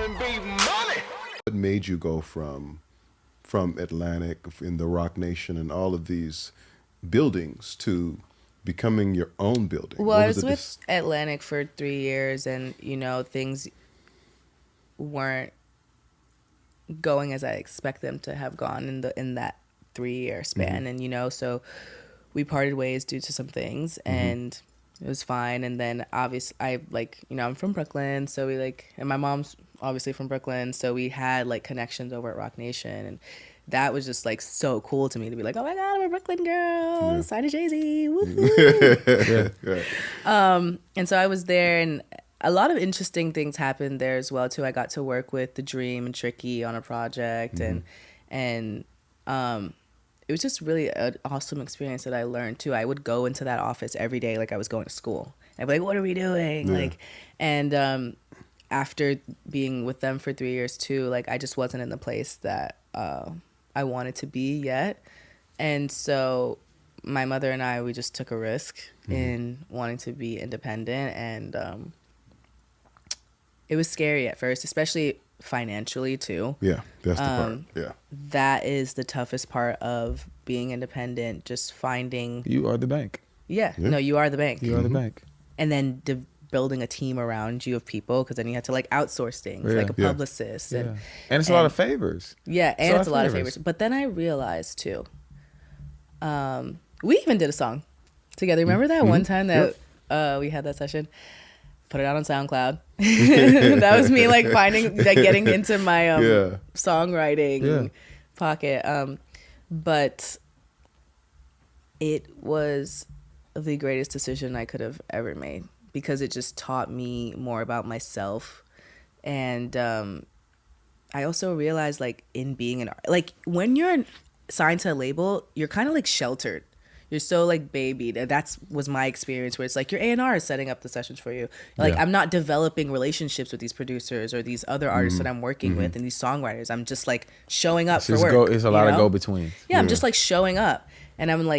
R&B Money. What made you go from Atlantic in the Rock Nation and all of these buildings to becoming your own building? Well, I was with Atlantic for 3 years, and things weren't going as I expect them to have gone in that 3-year span. Mm-hmm. And so we parted ways due to some things, and it was fine. And then obviously I'm from Brooklyn, so and my mom's obviously from Brooklyn, so we had connections over at Rock Nation, and that was just so cool to me to be like, oh my God, I'm a Brooklyn girl, signed to Jay-Z, woohoo. And so I was there, and a lot of interesting things happened there as well too. I got to work with The Dream and Tricky on a project, and it was just really an awesome experience that I learned too. I would go into that office every day like I was going to school. I'd be like, what are we doing? Yeah. After being with them for 3 years too, I just wasn't in the place that I wanted to be yet. And so my mother and we just took a risk in wanting to be independent. And it was scary at first, especially financially too. Yeah, that's the part. Yeah. That is the toughest part of being independent, just finding... You are the bank. Yeah. No, you are the bank. You are the bank. And then building a team around you of people, because then you have to outsource things, like a publicist. And it's a lot of favors. Yeah, and it's a lot of favors. But then I realized too, we even did a song together. Remember that one time that we had that session? Put it out on SoundCloud. That was me finding, getting into my songwriting pocket. But it was the greatest decision I could have ever made, because it just taught me more about myself. And I also realized in being when you're signed to a label, you're kind of sheltered. You're so babied. That was my experience, where it's your A&R is setting up the sessions for you. I'm not developing relationships with these producers or these other artists that I'm working with and these songwriters. I'm just showing up for work. It's a lot of go-between. Yeah, I'm just showing up. And I'm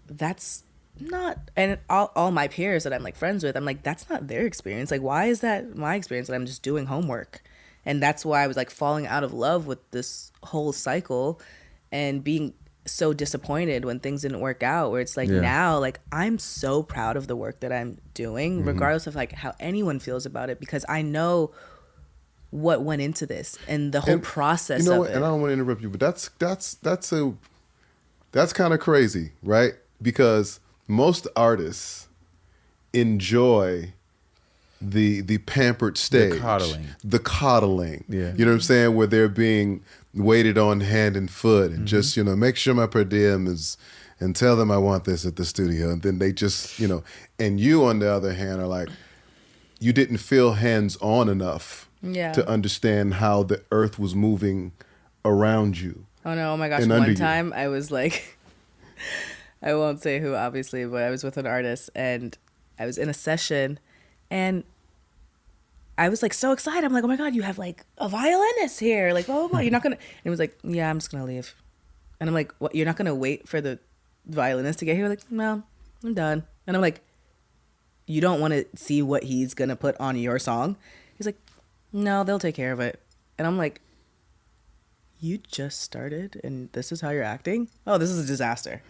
that's not, and all my peers that I'm friends with, I'm that's not their experience. Why is that my experience that I'm just doing homework? And that's why I was falling out of love with this whole cycle and being so disappointed when things didn't work out, where it's now I'm so proud of the work that I'm doing, regardless of how anyone feels about it, because I know what went into this and the whole process of it. And I don't want to interrupt you, but that's kind of crazy, right? Because most artists enjoy the pampered stage, the coddling. Yeah. You know what I'm saying? Where they're being waited on hand and foot, and just make sure my per diem is, and tell them I want this at the studio, and then they just and you on the other hand are you didn't feel hands on enough to understand how the earth was moving around you. Oh no! Oh my gosh! One time I was I won't say who, obviously, but I was with an artist and I was in a session, and I was so excited. I'm oh my God, you have a violinist here. Oh, you're not gonna. And it was yeah, I'm just gonna leave. And I'm what? You're not gonna wait for the violinist to get here? No, I'm done. And I'm you don't want to see what he's gonna put on your song? He's no, they'll take care of it. And I'm you just started and this is how you're acting? Oh, this is a disaster.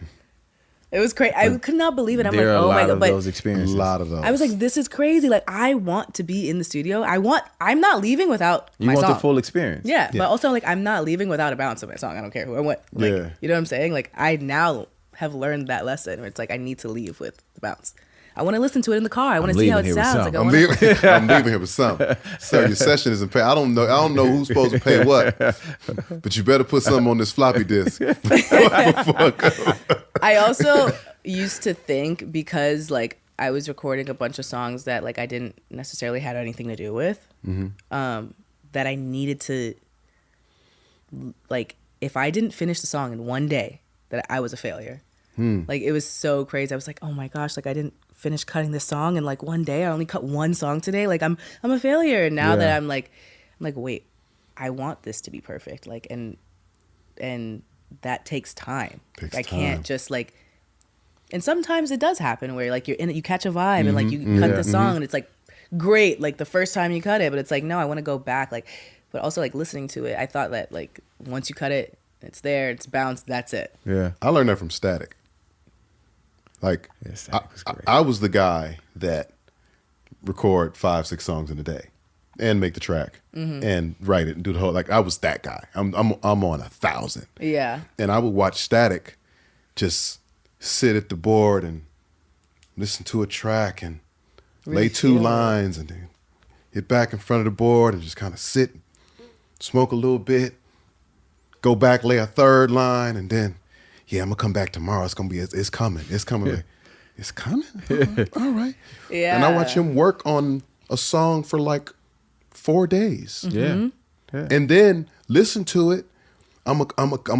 It was crazy. I could not believe it. I'm oh my God. But those experiences. A lot of those. I was this is crazy. I want to be in the studio. I'm not leaving without my song. You want the full experience. Yeah. But also I'm not leaving without a bounce of my song. I don't care who or what. You know what I'm saying? I now have learned that lesson where it's I need to leave with the bounce. I want to listen to it in the car. I want to see how it sounds. I'm leaving here with something. So your session isn't paid. I don't know who's supposed to pay what, but you better put something on this floppy disk. I also used to think, because I was recording a bunch of songs that I didn't necessarily have anything to do with, that I needed to if I didn't finish the song in one day, that I was a failure. It was so crazy. I was oh my gosh, I didn't finish cutting this song in one day. I only cut one song today. I'm a failure. And now that I'm wait, I want this to be perfect. And that takes time. I can't just and sometimes it does happen where you're in it, you catch a vibe and you cut the song and it's great, like the first time you cut it, but it's like, no, I want to go back. Like, but also like listening to it, I thought that like once you cut it, it's there, it's bounced, that's it. Yeah. I learned that from Static. Like, Yeah, Static was great. I was the guy that record 5-6 songs in a day and make the track and write it and do the whole, like, I was that guy. I'm on 1,000. Yeah. And I would watch Static just sit at the board and listen to a track and Really lay 2 feel it. lines and then get back in front of the board and just kind of sit, smoke a little bit, go back, lay a 3rd line, and then, yeah, I'm gonna come back tomorrow. It's coming. It's coming. Like, it's coming. All right. Yeah. And I watch him work on a song for like 4 days. Yeah. Yeah. And then listen to it. I'm gonna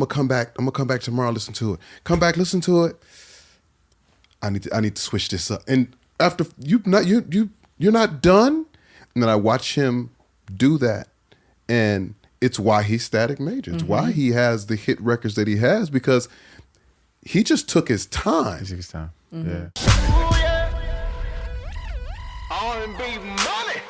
come back. I'm gonna come back tomorrow. Listen to it. Come back. Listen to it. I need to switch this up. And after you're not done. And then I watch him do that, and it's why he's Static Major. It's why he has the hit records that he has, because he just took his time. He took his time. Yeah. R&B Money.